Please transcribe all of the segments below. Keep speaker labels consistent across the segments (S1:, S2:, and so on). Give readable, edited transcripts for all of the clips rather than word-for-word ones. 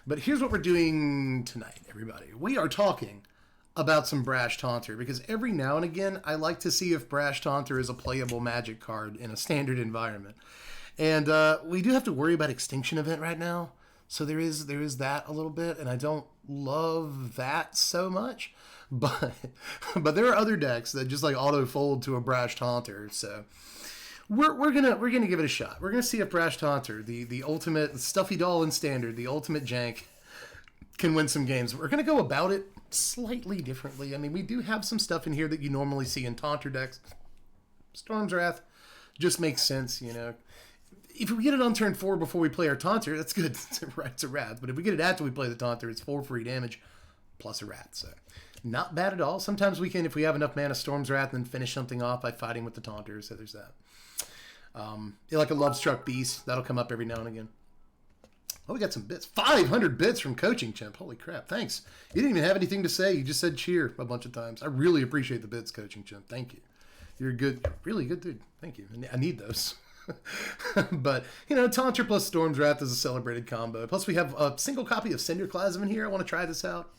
S1: But here's what we're doing tonight, everybody. We are talking about some Brash Taunter, because every now and again, I like to see if Brash Taunter is a playable Magic card in a standard environment. And we do have to worry about Extinction Event right now. So there is that a little bit, and I don't love that so much. But there are other decks that just like auto fold to a Brash Taunter. So we're gonna give it a shot. We're gonna see if Brash Taunter, the ultimate stuffy doll in standard, the ultimate jank, can win some games. We're gonna go about it slightly differently. I mean, we do have some stuff in here that you normally see in Taunter decks. Storm's Wrath just makes sense, you know. If we get it on turn 4 before we play our Taunter, that's good. It's a Wrath. But if we get it after we play the Taunter, it's 4 free damage plus a Wrath. So not bad at all. Sometimes we can, if we have enough mana, Storm's Wrath and then finish something off by fighting with the Taunter. So there's that. Like a Love-Struck Beast. That'll come up every now and again. Oh, we got some bits. 500 bits from Coaching Chimp. Holy crap. Thanks. You didn't even have anything to say. You just said cheer a bunch of times. I really appreciate the bits, Coaching Chimp. Thank you. You're a good, really good dude. Thank you. I need those. But, you know, Taunter plus Storm's Wrath is a celebrated combo. Plus, we have a single copy of Cinderclasm in here. I want to try this out.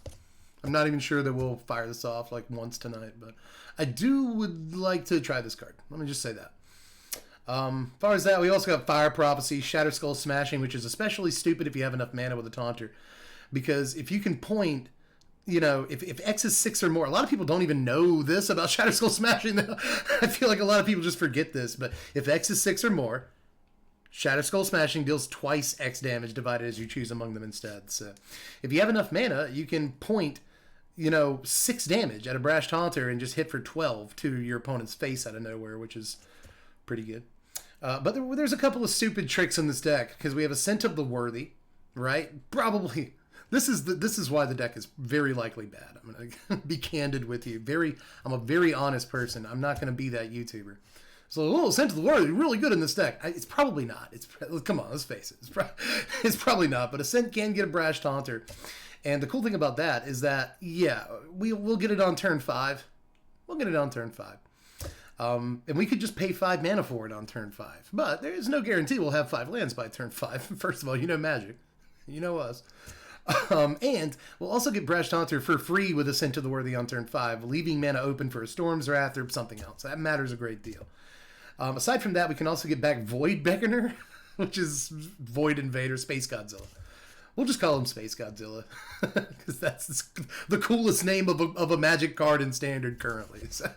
S1: I'm not even sure that we'll fire this off like once tonight, but I would like to try this card. Let me just say that. As far as that, we also got Fire Prophecy, Shatter Skull Smashing, which is especially stupid if you have enough mana with a Taunter. Because if you can point, you know, if X is 6 or more, a lot of people don't even know this about Shatter Skull Smashing. I feel like a lot of people just forget this, but if X is 6 or more, Shatter Skull Smashing deals twice X damage divided as you choose among them instead. So if you have enough mana, you can point, you know, 6 damage at a Brash Taunter and just hit for 12 to your opponent's face out of nowhere, which is pretty good. But there's a couple of stupid tricks in this deck, because we have Ascent of the Worthy, right? Probably... This is why the deck is very likely bad. I'm going to be candid with you. I'm a very honest person. I'm not going to be that YouTuber. So, Ascent of the Worthy, really good in this deck. It's probably not. Come on, let's face it. It's probably not. But Ascent can get a Brash Taunter. And the cool thing about that is that, yeah, we'll get it on turn 5. We'll get it on turn 5. And we could just pay 5 mana for it on turn 5. But there is no guarantee we'll have 5 lands by turn 5. First of all, you know Magic. You know us. And we'll also get Brash Taunter for free with Ascent of the Worthy on turn 5, leaving mana open for a Storm's Wrath or something else. That matters a great deal. Aside from that, we can also get back Void Beckoner, which is Void Invader, Space Godzilla. We'll just call him Space Godzilla, because that's the coolest name of a Magic card in Standard currently. So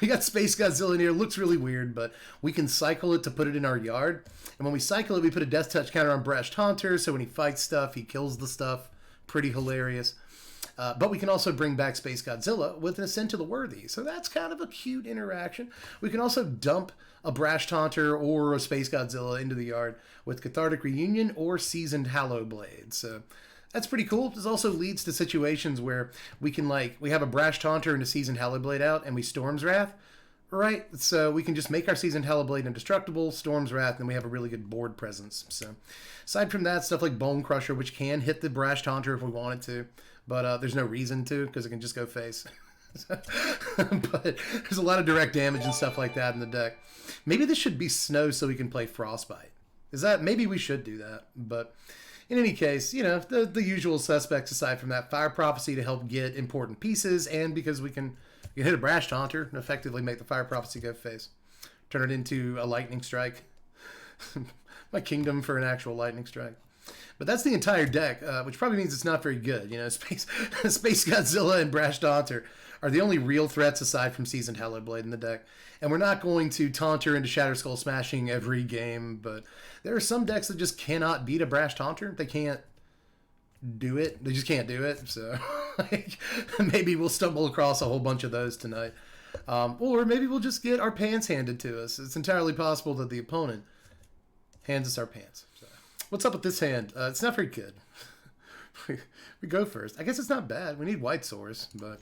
S1: we got Space Godzilla in here. Looks really weird, but we can cycle it to put it in our yard. And when we cycle it, we put a Deathtouch counter on Brash Taunter, so when he fights stuff, he kills the stuff. Pretty hilarious. But we can also bring back Space Godzilla with an Ascent to the Worthy. So that's kind of a cute interaction. We can also dump a Brash Taunter or a Space Godzilla into the yard with Cathartic Reunion or Seasoned Hallow Blade. So that's pretty cool. This also leads to situations where we can, like, we have a Brash Taunter and a Seasoned Hallow Blade out, and we Storm's Wrath. Right, so we can just make our Seasoned Hallow Blade indestructible, Storm's Wrath, and we have a really good board presence. So, aside from that, stuff like Bone Crusher, which can hit the Brash Taunter if we wanted to, but there's no reason to, because it can just go face. But there's a lot of direct damage and stuff like that in the deck. Maybe this should be Snow so we can play Frostbite. Maybe we should do that, but... In any case, you know, the usual suspects aside from that. Fire Prophecy to help get important pieces, and because we can hit a Brash Taunter and effectively make the Fire Prophecy go face. Turn it into a Lightning Strike. My kingdom for an actual Lightning Strike. But that's the entire deck, which probably means it's not very good. You know, Space Godzilla and Brash Taunter are the only real threats aside from Seasoned Hallow Blade in the deck. And we're not going to Taunter into Shatter Skull Smashing every game, but there are some decks that just cannot beat a Brash Taunter. They can't do it. They just can't do it. So maybe we'll stumble across a whole bunch of those tonight. Or maybe we'll just get our pants handed to us. It's entirely possible that the opponent hands us our pants. So, what's up with this hand? It's not very good. We go first. I guess it's not bad. We need White Source, but...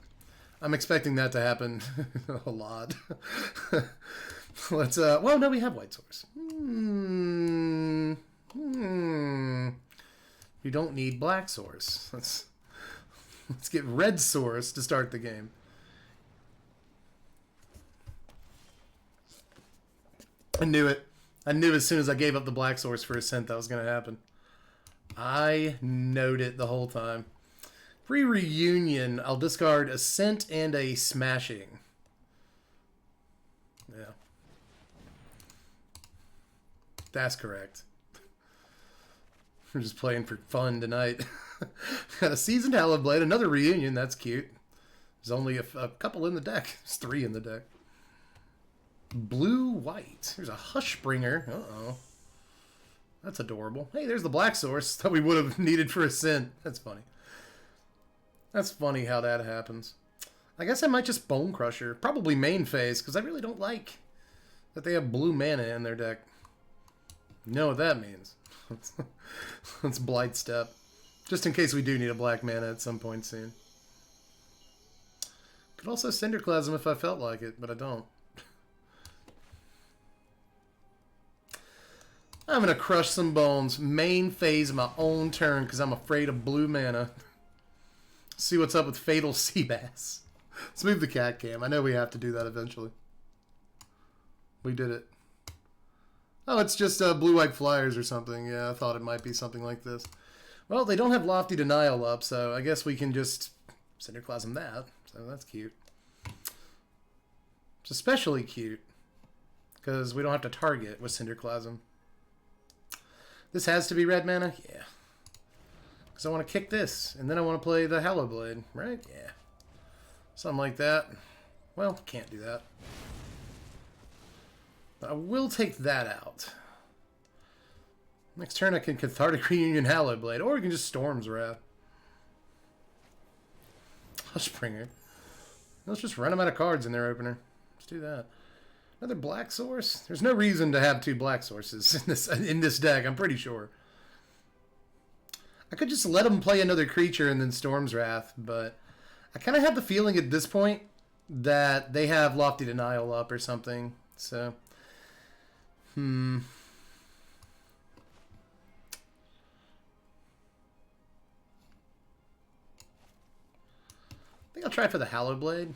S1: I'm expecting that to happen a lot. Let's, well, no, we have White Source. We don't need Black Source. Let's get Red Source to start the game. I knew it. I knew as soon as I gave up the Black Source for Ascent that was going to happen. I knowed it the whole time. Pre-reunion, I'll discard Ascent and a Smashing. Yeah. That's correct. We're just playing for fun tonight. Got a Seasoned Hallowblade, another reunion, that's cute. There's only a couple in the deck. There's 3 in the deck. Blue-white. There's a Hushbringer. Uh-oh. That's adorable. Hey, there's the Black Source that we would have needed for Ascent. That's funny. That's funny how that happens. I guess I might just Bone Crusher. Probably main phase, because I really don't like that they have blue mana in their deck. You know what that means. Let's Blight Step. Just in case we do need a black mana at some point soon. Could also Cinderclasm if I felt like it, but I don't. I'm going to crush some bones. Main phase my own turn because I'm afraid of blue mana. See what's up with Fatal Seabass. Let's move the cat cam. I know we have to do that eventually. We did it. Oh, it's just blue-white flyers or something. Yeah, I thought it might be something like this. Well, they don't have Lofty Denial up, so I guess we can just Cinderclasm that. So that's cute. It's especially cute because we don't have to target with Cinderclasm. This has to be red mana? Yeah. Because I want to kick this, and then I want to play the Hallowblade, right? Yeah. Something like that. Well, can't do that. But I will take that out. Next turn I can Cathartic Reunion Hallowblade, or we can just Storm's Wrath. Hushbringer. Let's just run them out of cards in their opener. Let's do that. Another black source? There's no reason to have 2 black sources in this deck, I'm pretty sure. I could just let them play another creature and then Storm's Wrath, but I kind of have the feeling at this point that they have Lofty Denial up or something. So, I think I'll try for the Hallowblade.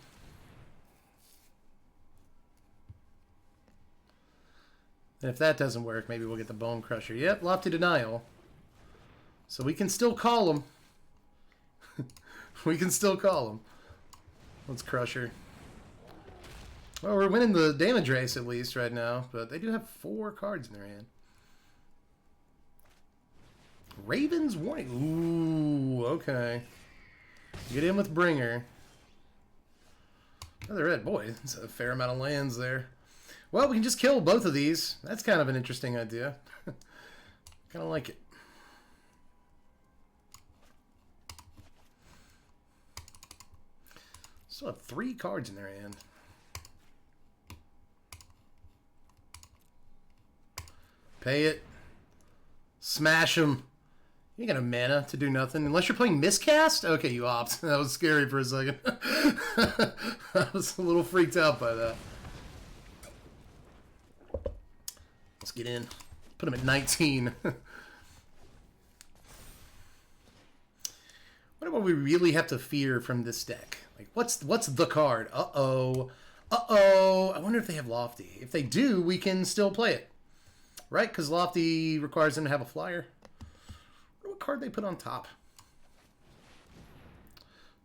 S1: And if that doesn't work, maybe we'll get the Bone Crusher. Yep, Lofty Denial. So we can still call him. We can still call him. Let's Crusher. Well, we're winning the damage race at least right now, but they do have 4 cards in their hand. Raven's Warning. Ooh, okay. Get in with Bringer. Another red. Boy, that's a fair amount of lands there. Well, we can just kill both of these. That's kind of an interesting idea. Kind of like it. Still have 3 cards in their hand. Pay it. Smash them. You ain't got a mana to do nothing. Unless you're playing Miscast? Okay, you opt. That was scary for a second. I was a little freaked out by that. Let's get in. Put him at 19. What do we really have to fear from this deck? Like, what's the card? Uh-oh. Uh-oh. I wonder if they have Lofty. If they do, we can still play it. Right? Because Lofty requires them to have a flyer. What card they put on top?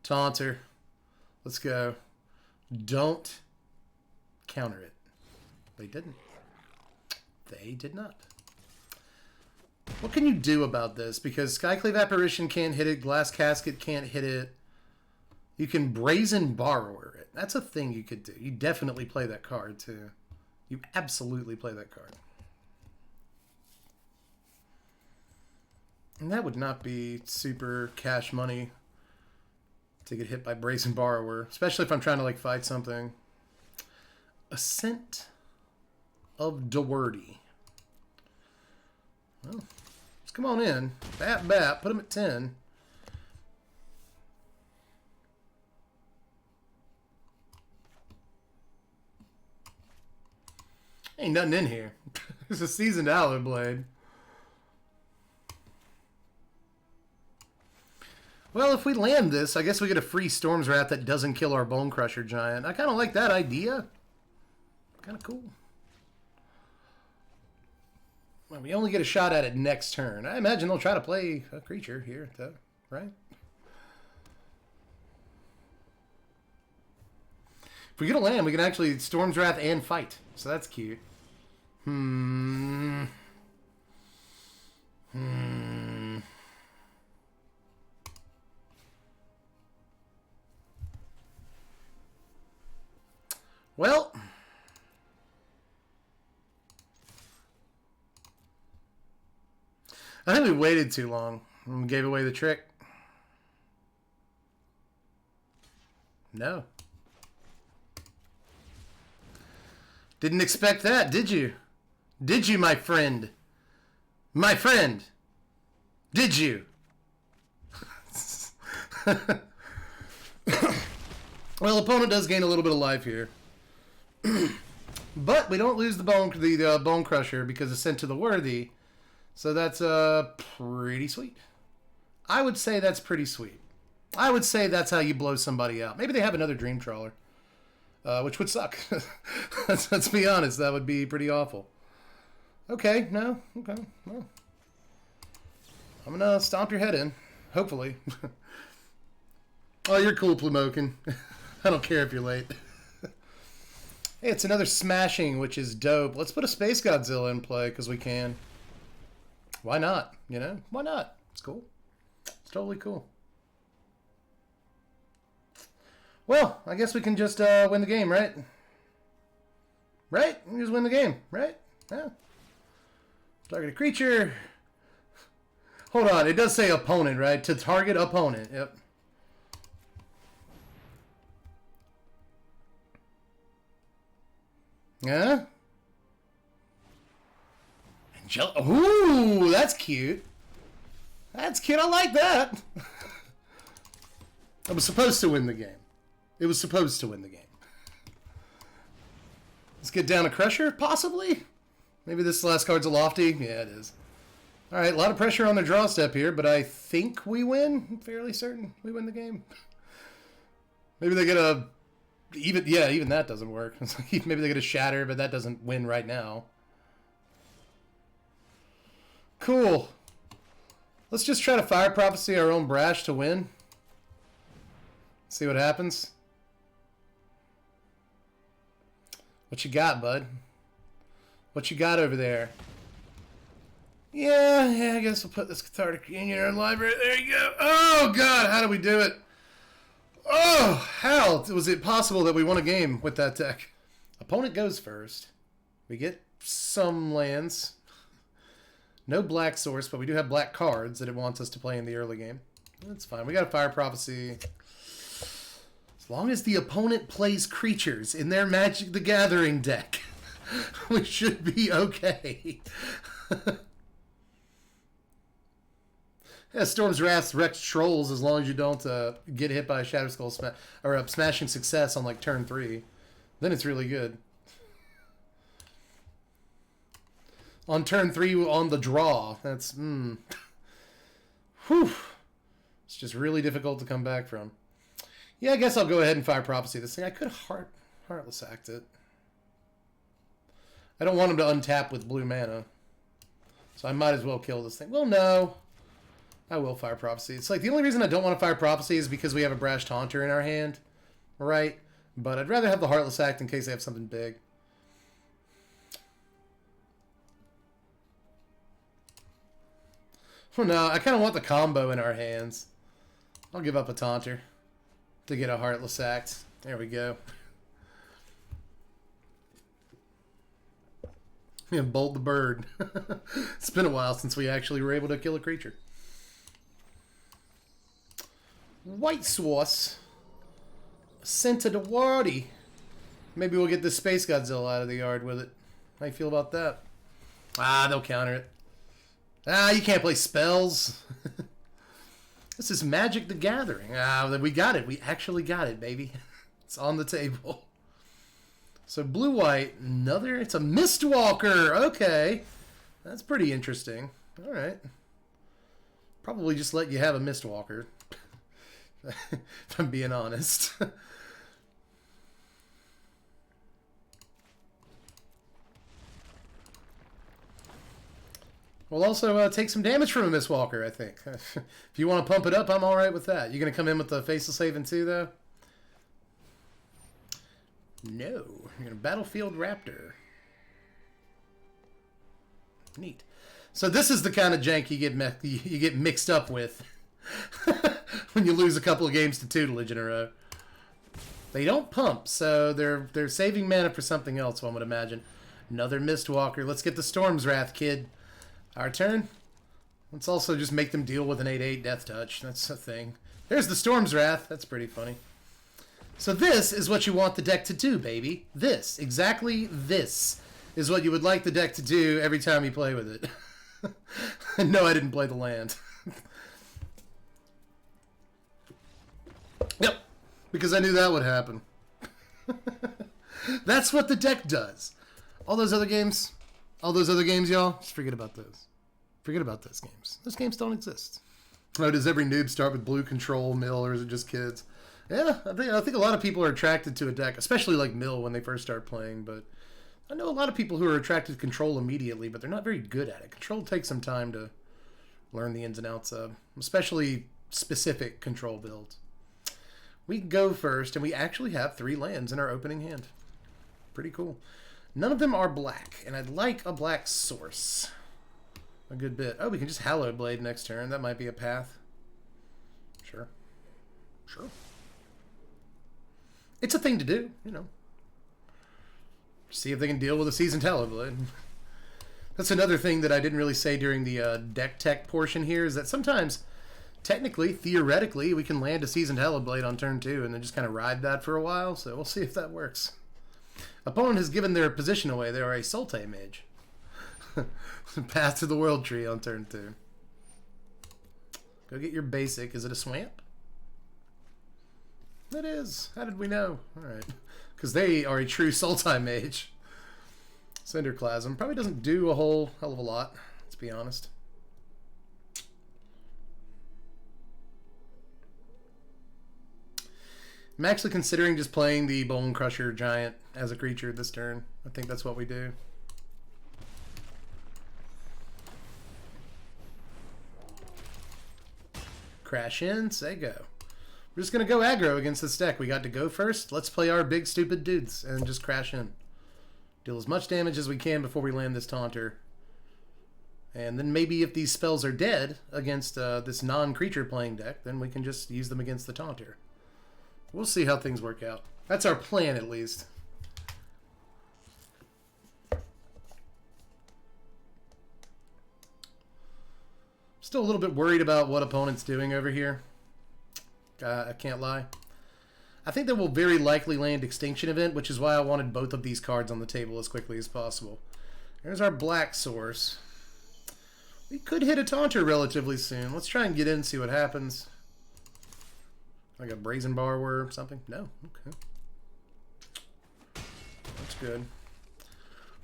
S1: Taunter. Let's go. Don't counter it. They didn't. They did not. What can you do about this? Because Skyclave Apparition can't hit it. Glass Casket can't hit it. You can Brazen Borrower it. That's a thing you could do. You definitely play that card, too. You absolutely play that card. And that would not be super cash money to get hit by Brazen Borrower. Especially if I'm trying to, like, fight something. Ascent of Doherty. Well, let's come on in. Bat. Put him at 10. Ain't nothing in here. There's a Seasoned Hallowblade. Well, if we land this, I guess we get a free Storm's Wrath that doesn't kill our Bone Crusher Giant. I kind of like that idea. Kind of cool. Well, we only get a shot at it next turn. I imagine they'll try to play a creature here, though, right? If we get a land, we can actually Storm's Wrath and fight. So that's cute. Well, I think we waited too long and gave away the trick. No. Didn't expect that, did you? Did you, my friend? My friend, did you? Well, opponent does gain a little bit of life here. But we don't lose the bone crusher because it's sent to the worthy. So that's pretty sweet. I would say that's pretty sweet. I would say that's how you blow somebody out. Maybe they have another Dream Trawler, which would suck. Let's be honest. That would be pretty awful. Okay, no. Okay, well. I'm going to stomp your head in. Hopefully. Oh, you're cool, Plumokin. I don't care if you're late. Hey, it's another smashing, which is dope. Let's put a Space Godzilla in play, because we can. Why not? You know? Why not? It's cool. It's totally cool. Well, I guess we can just win the game, right? Right? We just win the game, right? Yeah. Target a creature. Hold on. It does say opponent, right? To target opponent. Yep. Yeah? Ooh, that's cute. That's cute. I like that. I was supposed to win the game. It was supposed to win the game. Let's get down a Crusher, possibly? Maybe this last card's a Lofty? Yeah, it is. Alright, a lot of pressure on the draw step here, but I think we win. I'm fairly certain we win the game. Maybe they get a... Even that doesn't work. Maybe they get a Shatter, but that doesn't win right now. Cool. Let's just try to Fire Prophecy our own Brash to win. See what happens. What you got, bud? What you got over there? Yeah, I guess we'll put this Cathartic Union in our library. There you go. Oh, God, how do we do it? Oh, how was it possible that we won a game with that deck? Opponent goes first. We get some lands. No black source, but we do have black cards that it wants us to play in the early game. That's fine. We got a Fire Prophecy. As long as the opponent plays creatures in their Magic the Gathering deck, we should be okay. Yeah, Storm's Wrath wrecks Trolls as long as you don't get hit by a Shadow Skull or a Smashing Success on like turn 3. Then it's really good. On turn 3 on the draw, that's whew. It's just really difficult to come back from. Yeah, I guess I'll go ahead and Fire Prophecy this thing. I could have Heartless Act it. I don't want him to untap with blue mana. So I might as well kill this thing. Well, no. I will Fire Prophecy. It's like the only reason I don't want to Fire Prophecy is because we have a Brash Taunter in our hand. Right? But I'd rather have the Heartless Act in case they have something big. Oh no, I kind of want the combo in our hands. I'll give up a Taunter to get a Heartless Act. There we go. Yeah, Bolt the Bird. It's been a while since we actually were able to kill a creature. White Sauce. Ascent to the Worthy. Maybe we'll get this Space Godzilla out of the yard with it. How you feel about that? Ah, they'll counter it. Ah, you can't play spells. This is Magic the Gathering. Ah, we got it. We actually got it, baby. It's on the table. So blue-white, another... It's a Mistwalker. Okay. That's pretty interesting. All right. Probably just let you have a Mistwalker. If I'm being honest. We'll also take some damage from a Miss Walker, I think. If you want to pump it up, I'm all right with that. You going to come in with the Faceless Haven too, though? No. You're going to Battlefield Raptor. Neat. So this is the kind of jank you get mixed up with when you lose a couple of games to tutelage in a row. They don't pump, so they're saving mana for something else, one would imagine. Another Mistwalker. Let's get the Storm's Wrath, kid. Our turn. Let's also just make them deal with an 8/8 Deathtouch. That's a thing. There's the Storm's Wrath. That's pretty funny. So this is what you want the deck to do, baby. This. Exactly this is what you would like the deck to do every time you play with it. No, I didn't play the land. Yep. Because I knew that would happen. That's what the deck does. All those other games, y'all, just forget about those. Forget about those games. Those games don't exist. Oh, does every noob start with blue control, mill, or is it just kids? Yeah, I think a lot of people are attracted to a deck, especially like mill when they first start playing, but I know a lot of people who are attracted to control immediately, but they're not very good at it. Control takes some time to learn the ins and outs of, especially specific control builds. We go first, and we actually have 3 lands in our opening hand. Pretty cool. None of them are black, and I'd like a black source. A good bit. Oh, we can just Hallowed Blade next turn. That might be a path. Sure. Sure. It's a thing to do, you know. See if they can deal with a Seasoned Hallowed Blade. That's another thing that I didn't really say during the deck tech portion here, is that sometimes, technically, theoretically, we can land a Seasoned Hallowed Blade on turn 2 and then just kind of ride that for a while, so we'll see if that works. Opponent has given their position away. They are a Sultai Mage. Path to the World Tree on turn 2. Go get your basic. Is it a Swamp? It is. How did we know? Alright. Because they are a true Sultai Mage. Cinderclasm probably doesn't do a whole hell of a lot, let's be honest. I'm actually considering just playing the Bone Crusher Giant as a creature this turn. I think that's what we do. Crash in, say go. We're just going to go aggro against this deck. We got to go first. Let's play our big stupid dudes and just crash in. Deal as much damage as we can before we land this Taunter. And then maybe if these spells are dead against this non-creature playing deck, then we can just use them against the Taunter. We'll see how things work out. That's our plan, at least. Still a little bit worried about what opponent's doing over here. I can't lie. I think that will very likely land Extinction Event, which is why I wanted both of these cards on the table as quickly as possible. There's our black source. We could hit a Taunter relatively soon. Let's try and get in and see what happens. Like a Brazen Borrower or something? No? Okay. That's good.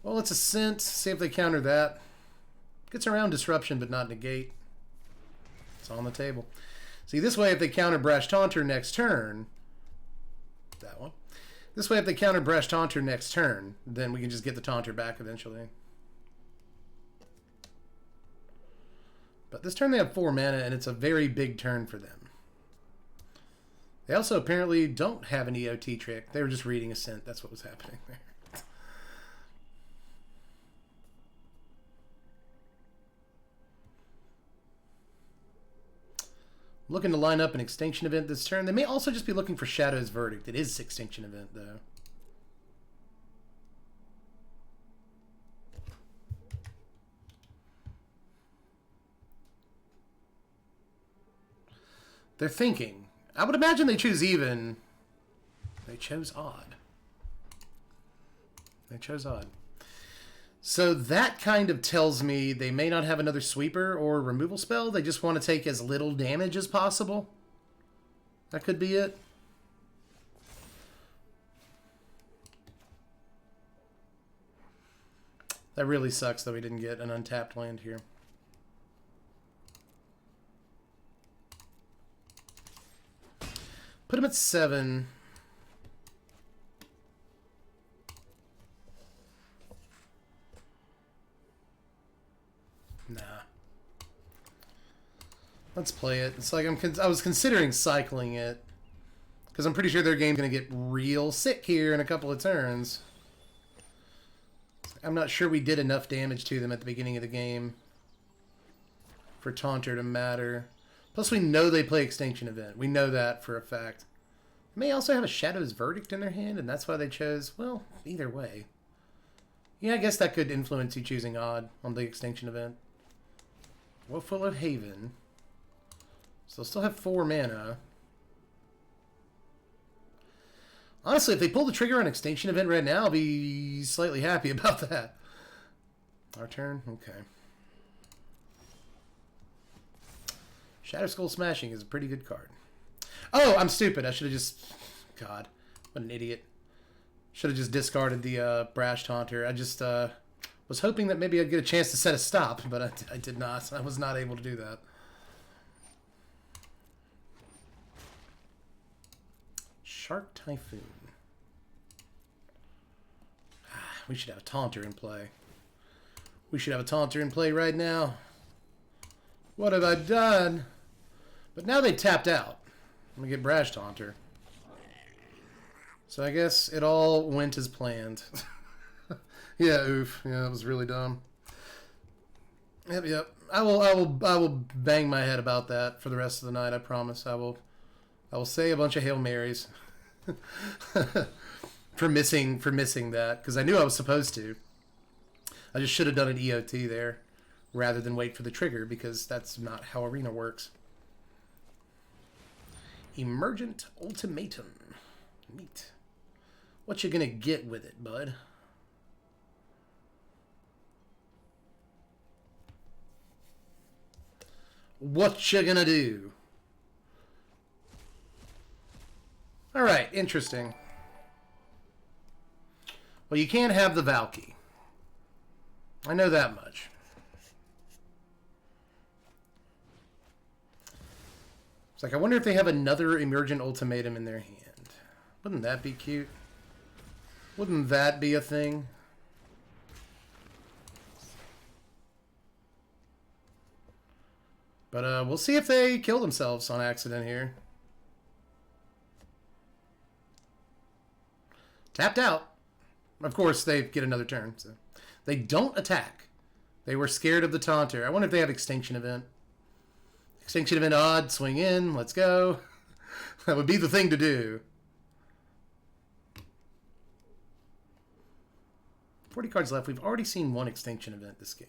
S1: Well, let's Ascent. See if they counter that. Gets around Disruption, but not Negate. It's on the table. See, this way, if they counter Brash Taunter next turn... That one. This way, if they counter Brash Taunter next turn, then we can just get the Taunter back eventually. But this turn they have 4 mana, and it's a very big turn for them. They also apparently don't have an EOT trick. They were just reading Ascent. That's what was happening there. Looking to line up an Extinction Event this turn. They may also just be looking for Shadow's Verdict. It is Extinction Event, though. They're thinking. I would imagine they choose even. They chose odd. They chose odd. So that kind of tells me they may not have another sweeper or removal spell. They just want to take as little damage as possible. That could be it. That really sucks that we didn't get an untapped land here. Put him at 7. Nah. Let's play it. It's like I was considering cycling it. Because I'm pretty sure their game's going to get real sick here in a couple of turns. I'm not sure we did enough damage to them at the beginning of the game for Taunter to matter. Plus, we know they play Extinction Event. We know that for a fact. They may also have a Shadow's Verdict in their hand, and that's why they chose... Well, either way. Yeah, I guess that could influence you choosing Odd on the Extinction Event. Woeful of Haven. So they'll still have 4 mana. Honestly, if they pull the trigger on Extinction Event right now, I'll be slightly happy about that. Our turn? Okay. Shatter Skull Smashing is a pretty good card. Oh, I'm stupid. I should have just... God, what an idiot. Should have just discarded the Brash Taunter. I just was hoping that maybe I'd get a chance to set a stop, but I did not. I was not able to do that. Shark Typhoon. We should have a Taunter in play. We should have a Taunter in play right now. What have I done? But now they tapped out. I'm going to get Brash Taunter. So I guess it all went as planned. Yeah, oof. Yeah, that was really dumb. Yep. I will bang my head about that for the rest of the night, I promise. I will say a bunch of Hail Marys. for missing that, because I knew I was supposed to. I just should have done an EOT there rather than wait for the trigger, because that's not how Arena works. Emergent Ultimatum. Neat. What you gonna get with it, bud? What you gonna do? Alright, interesting. Well, you can't have the Valky. I know that much. It's like, I wonder if they have another Emergent Ultimatum in their hand. Wouldn't that be cute? Wouldn't that be a thing? But we'll see if they kill themselves on accident here. Tapped out. Of course, they get another turn. So they don't attack. They were scared of the Taunter. I wonder if they have Extinction Event. Extinction Event Odd, swing in, let's go. That would be the thing to do. 40 cards left. We've already seen one Extinction Event this game.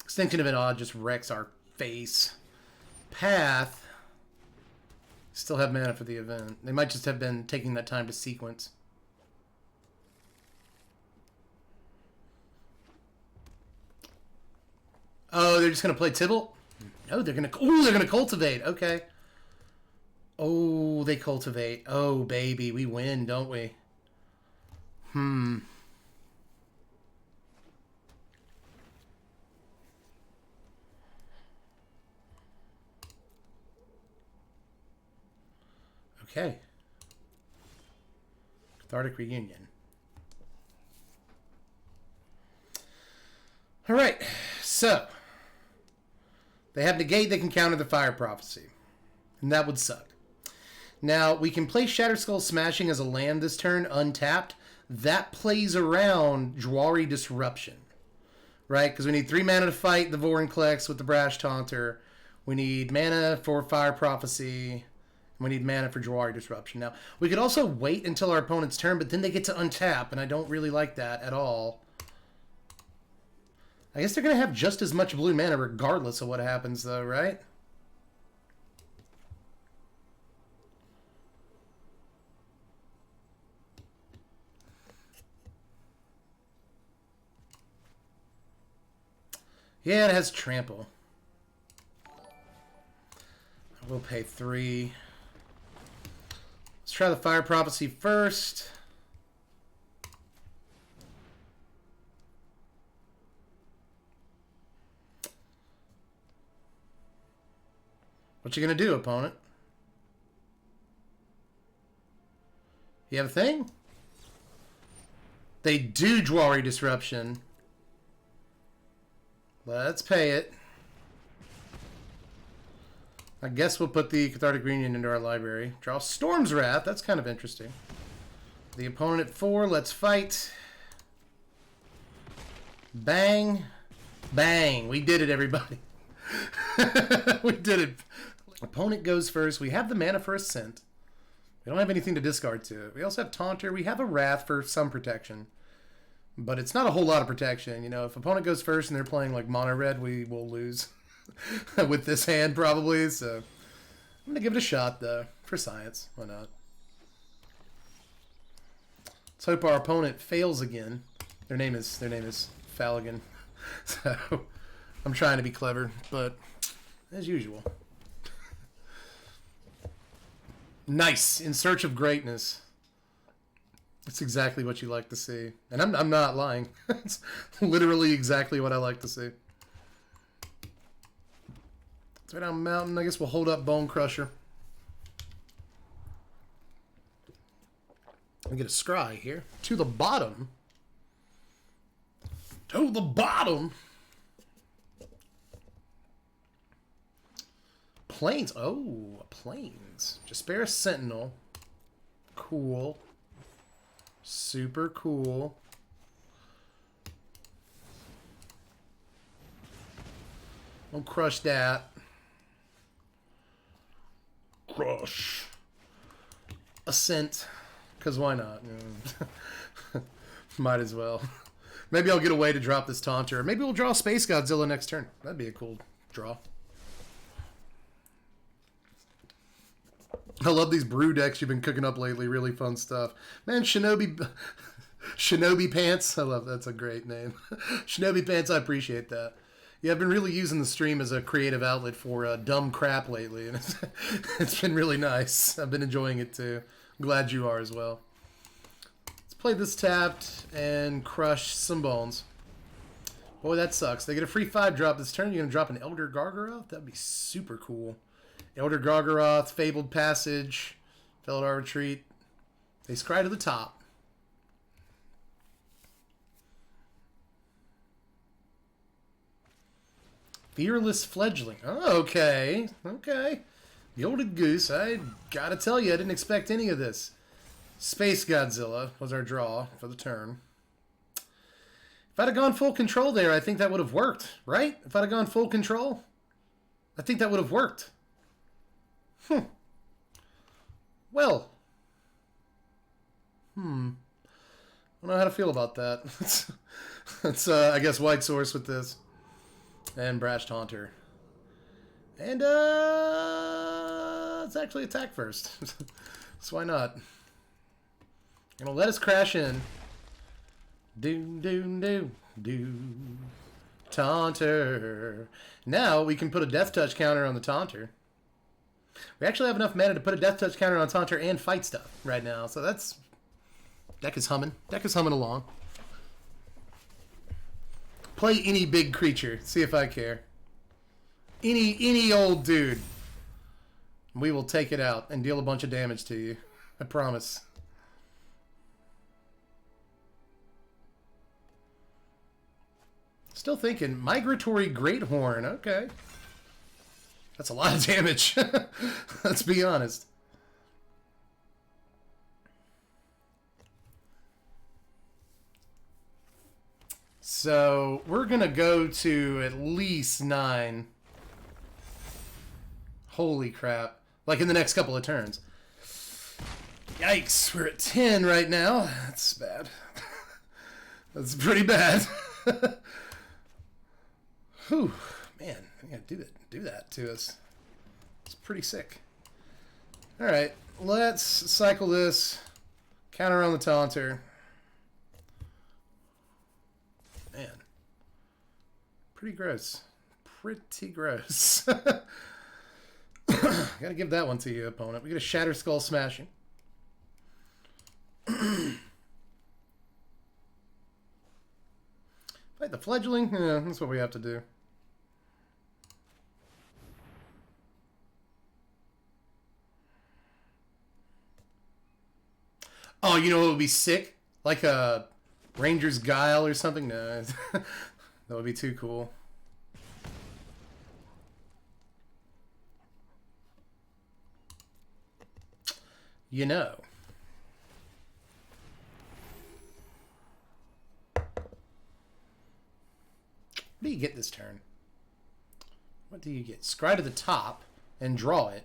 S1: Extinction Event Odd just wrecks our face. Path. Still have mana for the event. They might just have been taking that time to sequence. Oh, they're just gonna play Tibble? No, they're gonna. Oh, they're gonna cultivate. Okay. Oh, they cultivate. Oh, baby, we win, don't we? Okay. Cathartic Reunion. All right, so they have negate, they can counter the Fire Prophecy, and that would suck. Now, we can play Shatter Skull Smashing as a land this turn, untapped. That plays around Jwari Disruption, right? Because we need 3 mana to fight the Vorinclex with the Brash Taunter. We need mana for Fire Prophecy. We need mana for Jwari Disruption. Now, we could also wait until our opponent's turn, but then they get to untap, and I don't really like that at all. I guess they're going to have just as much blue mana regardless of what happens, though, right? Yeah, it has Trample. I will pay 3. Let's try the Fire Prophecy first. What you gonna do, opponent? You have a thing? They do Jwari Disruption. Let's pay it. I guess we'll put the Cathartic Reunion into our library. Draw Storm's Wrath. That's kind of interesting. The opponent at 4. Let's fight. Bang. Bang. We did it, everybody. We did it. Opponent goes first. We have the mana for Ascent. We don't have anything to discard to it. We also have Taunter. We have a Wrath for some protection. But it's not a whole lot of protection. You know, if opponent goes first and they're playing like mono red, we will lose with this hand probably. So I'm going to give it a shot, though, for science. Why not? Let's hope our opponent fails again. Their name is Faligan. So I'm trying to be clever, but as usual. Nice. In Search of Greatness. It's exactly what you like to see. And I'm not lying. It's literally exactly what I like to see. It's right down Mountain. I guess we'll hold up Bone Crusher. We get a scry here. To the bottom. To the bottom. Plains. Oh, Plains. Jasperis Sentinel. Cool. Super cool. We'll crush that. Crush. Ascent. Because why not? Might as well. Maybe I'll get a way to drop this Taunter. Maybe we'll draw Space Godzilla next turn. That'd be a cool draw. I love these brew decks you've been cooking up lately. Really fun stuff. Man, Shinobi Pants. I love that's a great name. Shinobi Pants, I appreciate that. Yeah, I've been really using the stream as a creative outlet for dumb crap lately. And it's been really nice. I've been enjoying it too. I'm glad you are as well. Let's play this tapped and crush some bones. Boy, that sucks. They get a free 5 drop this turn. You're going to drop an Elder Gargaroth? That'd be super cool. Elder Gargaroth, Fabled Passage, Felidar Retreat. They scry to the top. Fearless Fledgling. Oh, okay. Okay. Gilded Goose. I gotta tell you, I didn't expect any of this. Space Godzilla was our draw for the turn. If I'd have gone full control there, I think that would have worked, right? If I'd have gone full control, I think that would have worked. Well. I don't know how to feel about that. It's I guess, White Source with this. And Brash Taunter. And, let's actually attack first. So why not? Gonna let us crash in. Do. Taunter. Now we can put a Deathtouch counter on the Taunter. We actually have enough mana to put a Deathtouch counter on Taunter and fight stuff right now. So that's... Deck is humming. Deck is humming along. Play any big creature. See if I care. Any old dude. We will take it out and deal a bunch of damage to you. I promise. Still thinking. Migratory Greathorn. Okay. That's a lot of damage. Let's be honest. So we're going to go to at least 9. Holy crap. Like in the next couple of turns. Yikes. We're at 10 right now. That's bad. That's pretty bad. Whew. Man, I gotta do that to us. It's pretty sick. Alright. Let's cycle this. Counter on the Taunter. Man. Pretty gross. Pretty gross. Gotta give that one to you, opponent. We get a Shatter Skull Smashing. Fight the Fledgling? Yeah, that's what we have to do. Oh, you know what would be sick? Like a Ranger's Guile or something? No. That would be too cool. you know. What do you get this turn? What do you get? Scry to the top and draw it.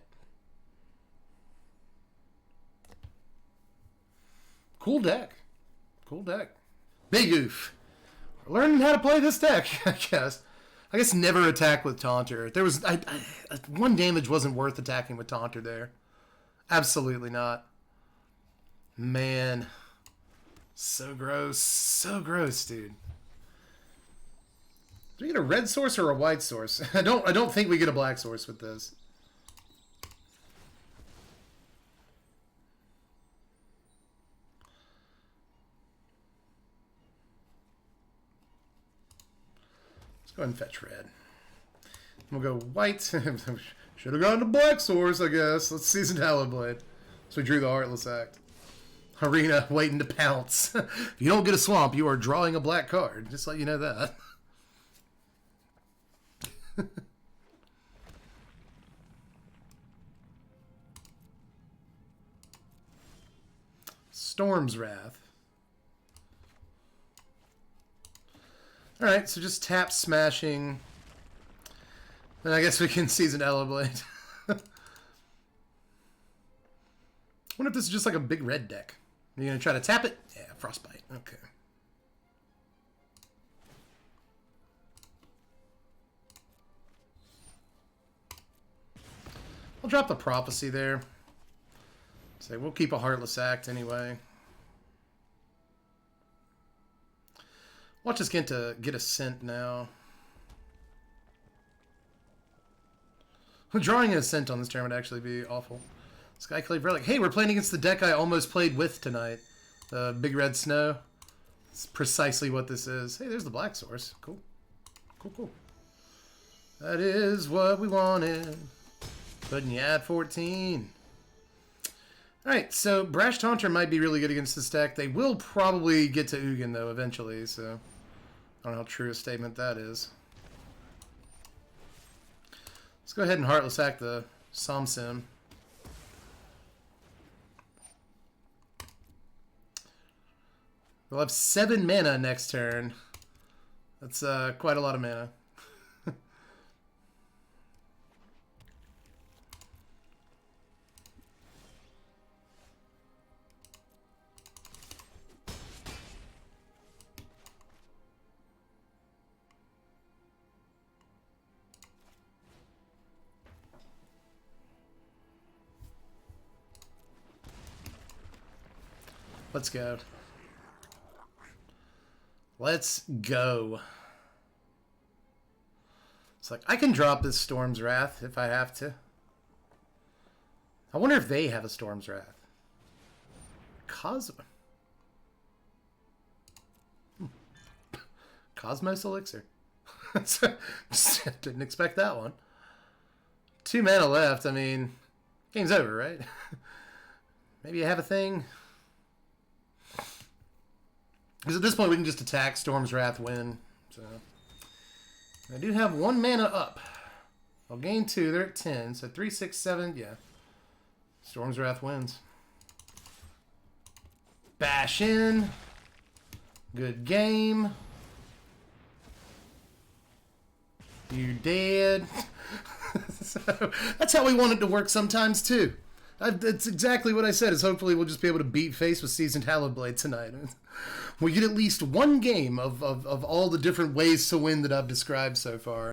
S1: Cool deck. Cool deck. Big oof. Learning how to play this deck, I guess. I guess never attack with Taunter. There was... one damage wasn't worth attacking with Taunter there. Absolutely not. Man. So gross. So gross, dude. Do we get a red source or a white source? I don't think we get a black source with this. Let's go ahead and fetch red. We'll go white. Should have gone to black source, I guess. Let's season Talonblade. So we drew the Heartless Act. Arena waiting to pounce. If you don't get a swamp, you are drawing a black card. Just let you know that. Storm's Wrath. Alright, so just tap smashing. Then I guess we can season Talonblade. Wonder if this is just like a big red deck. Are you gonna try to tap it? Yeah, Frostbite. Okay. I'll drop the Prophecy there. Say we'll keep a Heartless Act anyway. Watch us get Ascent now. Drawing an Ascent on this turn would actually be awful. Skyclave Relic. Hey, we're playing against the deck I almost played with tonight. Big Red Snow. It's precisely what this is. Hey, there's the black source. Cool. Cool, cool. That is what we wanted. Putting you at 14. Alright, so Brash Taunter might be really good against this deck. They will probably get to Ugin, though, eventually, so I don't know how true a statement that is. Let's go ahead and Heartless Act the Somsim. We'll have 7 mana next turn. That's quite a lot of mana. Let's go. Let's go. It's like, I can drop this Storm's Wrath if I have to. I wonder if they have a Storm's Wrath. Cosmos Elixir. Didn't expect that one. 2 mana left. I mean, game's over, right? Maybe you have a thing. Because at this point we can just attack, Storm's Wrath, win. So I do have 1 mana up. I'll gain 2. They're at 10. So 3, 6, 7. Yeah. Storm's Wrath wins. Bash in. Good game. You dead. So that's how we want it to work sometimes too. That's exactly what I said, is hopefully we'll just be able to beat face with Seasoned Talonblade tonight. We get at least 1 game of all the different ways to win that I've described so far.